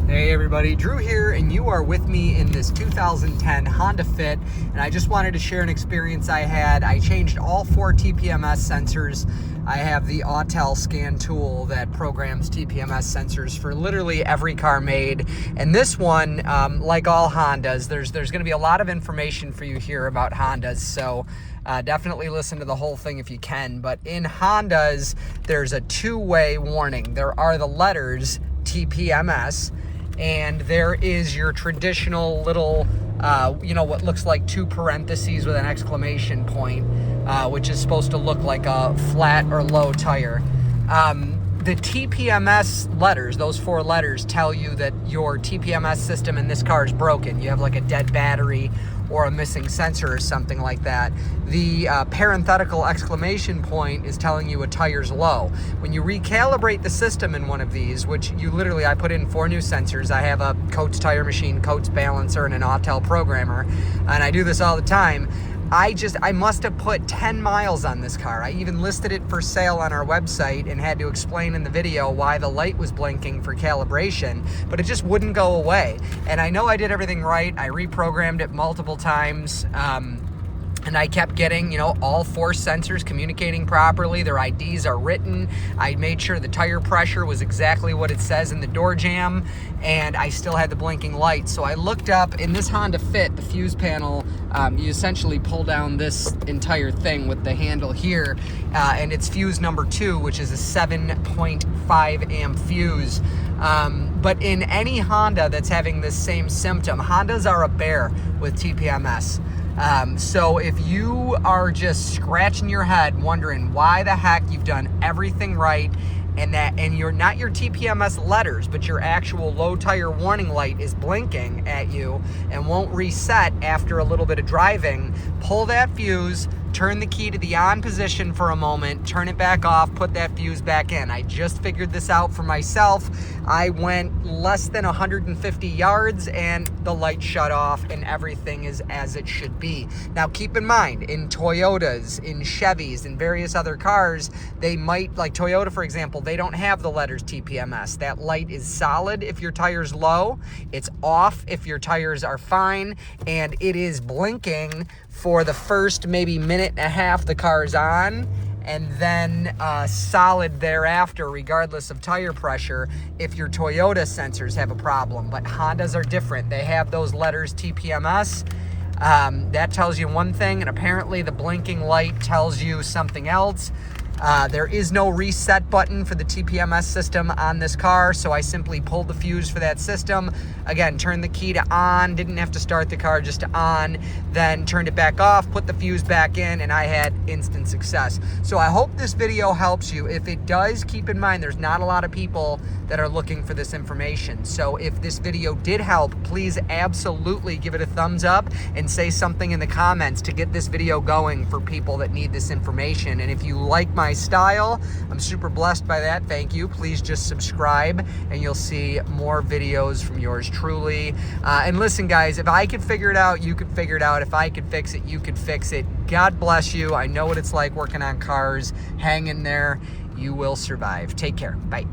Hey everybody, Drew here, and you are with me in this 2010 Honda Fit, and I just wanted to share an experience I had. I changed all 4 TPMS sensors. I have the Autel scan tool that programs TPMS sensors for literally every car made, and this one, like all Hondas, there's going to be a lot of information for you here about Hondas, so definitely listen to the whole thing if you can. But in Hondas, there's a two-way warning. There are the letters TPMS, and there is your traditional little, what looks like 2 parentheses with an exclamation point, which is supposed to look like a flat or low tire. The TPMS letters, those 4 letters, tell you that your TPMS system in this car is broken. You have like a dead battery or a missing sensor or something like that. The parenthetical exclamation point is telling you a tire's low. When you recalibrate the system in one of these, which I put in 4 new sensors. I have a Coates tire machine, Coates balancer, and an Autel programmer, and I do this all the time. I must have put 10 miles on this car. I even listed it for sale on our website and had to explain in the video why the light was blinking for calibration, but it just wouldn't go away. And I know I did everything right. I reprogrammed it multiple times. And I kept getting, all 4 sensors communicating properly. Their IDs are written. I made sure the tire pressure was exactly what it says in the door jamb, and I still had the blinking lights. So I looked up in this Honda Fit, the fuse panel, you essentially pull down this entire thing with the handle here, and it's fuse number 2, which is a 7.5 amp fuse. But in any Honda that's having this same symptom, Hondas are a bear with TPMS. So if you are just scratching your head wondering why the heck you've done everything right and you're not your TPMS letters, but your actual low tire warning light is blinking at you and won't reset after a little bit of driving, pull that fuse, turn the key to the on position for a moment, turn it back off, put that fuse back in. I just figured this out for myself. I went less than 150 yards and the light shut off and everything is as it should be. Now keep in mind, in Toyotas, in Chevys, in various other cars, they might, like Toyota for example, they don't have the letters TPMS. That light is solid if your tire's low, it's off if your tires are fine, and it is blinking for the first maybe minute and a half the car's on, and then solid thereafter regardless of tire pressure if your Toyota sensors have a problem. But Hondas are different. They have those letters TPMS. That tells you one thing, and apparently the blinking light tells you something else. There is no reset button for the TPMS system on this car, so I simply pulled the fuse for that system. Again, turned the key to on, didn't have to start the car, just to on, then turned it back off, put the fuse back in, and I had instant success. So I hope this video helps you. If it does, keep in mind there's not a lot of people that are looking for this information. So if this video did help, please absolutely give it a thumbs up and say something in the comments to get this video going for people that need this information. And if you like my style, I'm super blessed by that. Thank you. Please just subscribe and you'll see more videos from yours truly. And listen guys, if I could figure it out, you could figure it out. If I could fix it, you could fix it. God bless you. I know what it's like working on cars. Hang in there. You will survive. Take care. Bye.